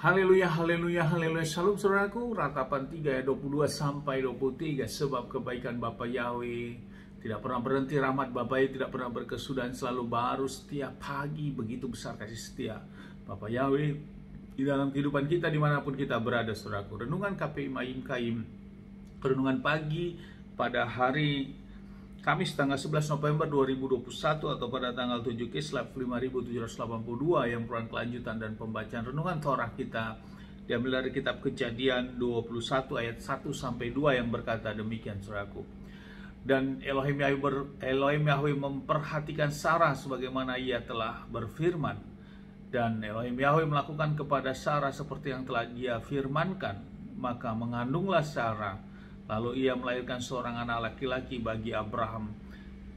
Haleluya, haleluya, haleluya. Shalom saudaraku, ratapan 3 ayat 22 sampai 23. Sebab kebaikan Bapa Yahweh tidak pernah berhenti, rahmat Bapa Yahweh tidak pernah berkesudahan, selalu baru setiap pagi. Begitu besar kasih setia Bapa Yahweh di dalam kehidupan kita dimanapun kita berada saudaraku. Renungan KPI Mayim Kaim, renungan pagi pada hari Kamis tanggal 11 November 2021 atau pada tanggal 7 Kislev 5782 yang merupakan kelanjutan dan pembacaan renungan Torah kita diambil dari kitab Kejadian 21 ayat 1 sampai 2 yang berkata demikian saudaraku. Dan Elohim Yahweh memperhatikan Sarah sebagaimana ia telah berfirman, dan Elohim Yahweh melakukan kepada Sarah seperti yang telah ia firmankan, maka mengandunglah Sarah. Lalu ia melahirkan seorang anak laki-laki bagi Abraham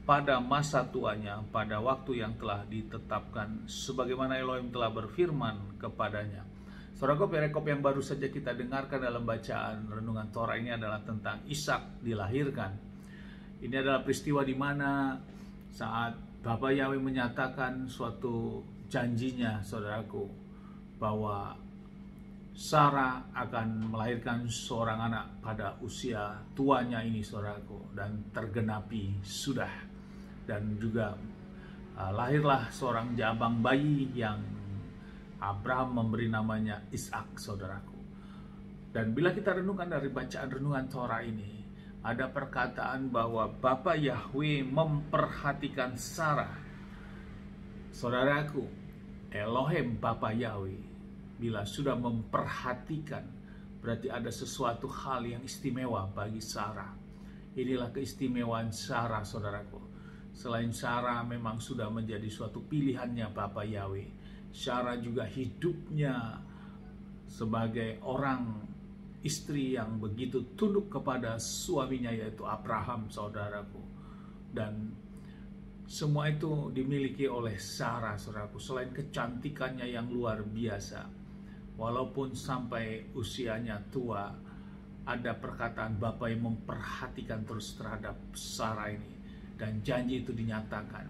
pada masa tuanya, pada waktu yang telah ditetapkan, sebagaimana Elohim telah berfirman kepadanya. Saudaraku, perikop yang baru saja kita dengarkan dalam bacaan renungan Torah ini adalah tentang Ishak dilahirkan. Ini adalah peristiwa di mana saat Bapa Yahweh menyatakan suatu janjinya, saudaraku, bahwa Sarah akan melahirkan seorang anak pada usia tuanya ini saudaraku, dan tergenapi sudah. Dan juga lahirlah seorang jabang bayi yang Abraham memberi namanya Ishak saudaraku. Dan bila kita renungkan dari bacaan renungan Torah ini, ada perkataan bahwa Bapa Yahweh memperhatikan Sarah. Saudaraku, Elohim Bapa Yahweh bila sudah memperhatikan, berarti ada sesuatu hal yang istimewa bagi Sarah. Inilah keistimewaan Sarah saudaraku. Selain Sarah memang sudah menjadi suatu pilihannya Bapa Yahweh, Sarah juga hidupnya sebagai orang istri yang begitu tunduk kepada suaminya yaitu Abraham saudaraku. Dan semua itu dimiliki oleh Sarah saudaraku. Selain kecantikannya yang luar biasa, walaupun sampai usianya tua, ada perkataan Bapa yang memperhatikan terus terhadap Sarah ini, dan janji itu dinyatakan.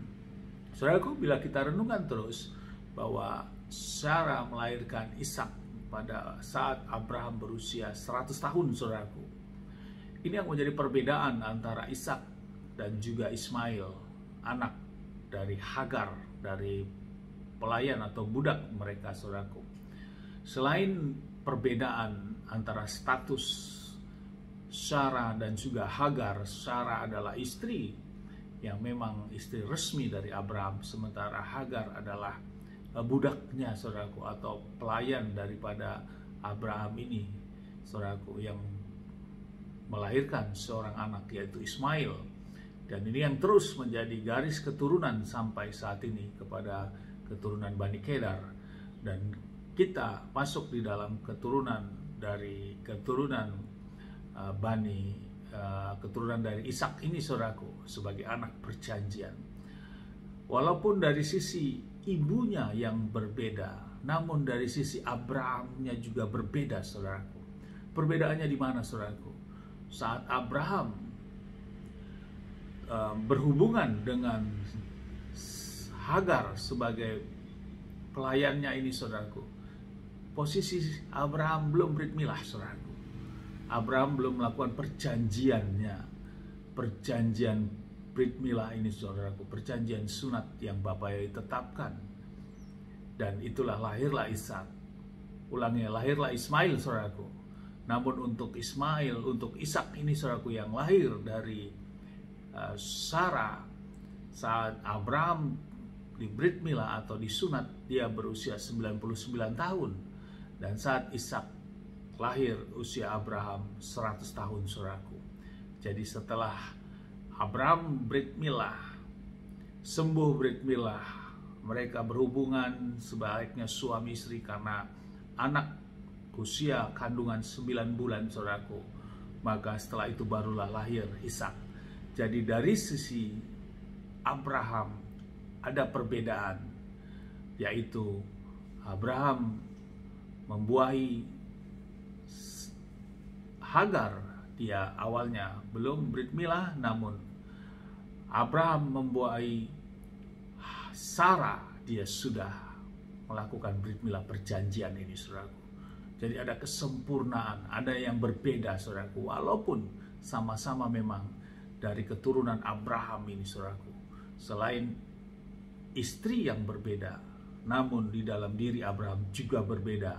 Saudaraku, bila kita renungkan terus bahwa Sarah melahirkan Ishak pada saat Abraham berusia 100 tahun, saudaraku. Ini yang menjadi perbedaan antara Ishak dan juga Ismail, anak dari Hagar, dari pelayan atau budak mereka, saudaraku. Selain perbedaan antara status Sarah dan juga Hagar, Sarah adalah istri yang memang istri resmi dari Abraham, sementara Hagar adalah budaknya saudaraku, atau pelayan daripada Abraham ini saudaraku, yang melahirkan seorang anak yaitu Ismail. Dan ini yang terus menjadi garis keturunan sampai saat ini kepada keturunan Bani Kedar. Dan kita masuk di dalam keturunan dari keturunan dari Ishak ini saudaraku, sebagai anak perjanjian. Walaupun dari sisi ibunya yang berbeda, namun dari sisi Abrahamnya juga berbeda saudaraku. Perbedaannya di mana saudaraku? Saat Abraham berhubungan dengan Hagar sebagai pelayannya ini saudaraku, posisi Abraham belum brit milah saudaraku. Abraham belum melakukan perjanjian brit milah ini saudaraku, perjanjian sunat yang Bapa Yahweh tetapkan. Dan itulah lahirlah Ishak. Ulangnya, lahirlah Ismail saudaraku. Namun untuk Ishak ini saudaraku, yang lahir dari Sarah saat Abraham di brit milah atau disunat, dia berusia 99 tahun. Dan saat Ishak lahir, usia Abraham 100 tahun saudaraku. Jadi setelah Abraham brit milah, sembuh brit milah, mereka berhubungan sebaiknya suami istri karena anak usia kandungan 9 bulan saudaraku. Maka setelah itu barulah lahir Ishak. Jadi dari sisi Abraham ada perbedaan, yaitu Abraham membuahi Hagar. Dia awalnya belum brit milah, namun Abraham membuahi Sarah, dia sudah melakukan brit milah perjanjian ini, saudaraku. Jadi ada kesempurnaan, ada yang berbeda saudaraku. Walaupun sama-sama memang dari keturunan Abraham ini saudaraku. Selain istri yang berbeda, namun di dalam diri Abraham juga berbeda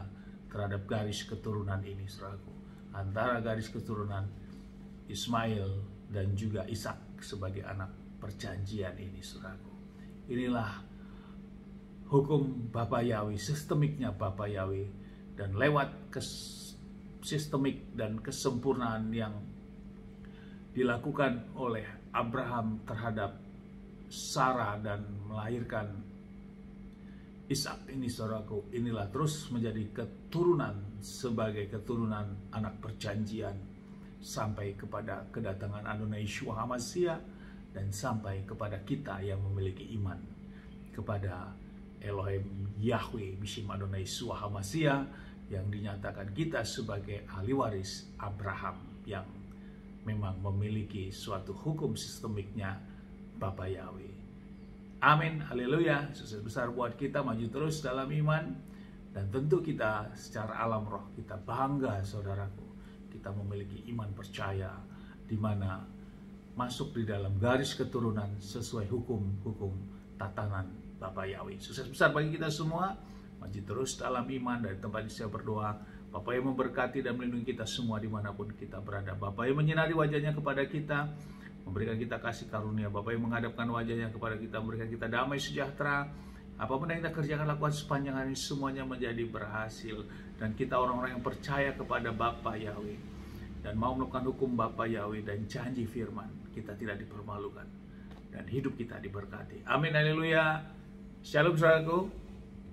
terhadap garis keturunan ini saudaraku. Antara garis keturunan Ismail dan juga Ishak sebagai anak perjanjian ini saudaraku. Inilah hukum Bapa Yahweh, sistemiknya Bapa Yahweh. Dan lewat sistemik dan kesempurnaan yang dilakukan oleh Abraham terhadap Sarah dan melahirkan Ishak ini saudaraku, inilah terus menjadi keturunan sebagai keturunan anak perjanjian sampai kepada kedatangan Adonai Yeshua HaMashiach dan sampai kepada kita yang memiliki iman kepada Elohim Yahweh Bishim Adonai Yeshua HaMashiach yang dinyatakan kita sebagai ahli waris Abraham yang memang memiliki suatu hukum sistemiknya Bapa Yahweh. Amin, haleluya. Sukses besar buat kita, maju terus dalam iman. Dan tentu kita secara alam roh kita bangga saudaraku, kita memiliki iman percaya di mana masuk di dalam garis keturunan sesuai hukum-hukum tatanan Bapa Yahweh. Sukses besar bagi kita semua, maju terus dalam iman. Dari tempat ini saya berdoa, Bapa yang memberkati dan melindungi kita semua dimanapun kita berada. Bapa yang menyinari wajahnya kepada kita, memberikan kita kasih karunia. Bapa yang menghadapkan wajahnya kepada kita, memberikan kita damai sejahtera. Apapun yang kita kerjakan, lakukan sepanjang hari, semuanya menjadi berhasil. Dan kita orang-orang yang percaya kepada Bapa Yahweh dan mau melakukan hukum Bapa Yahweh dan janji firman, kita tidak dipermalukan dan hidup kita diberkati. Amin, haleluya. Shalom saudaraku.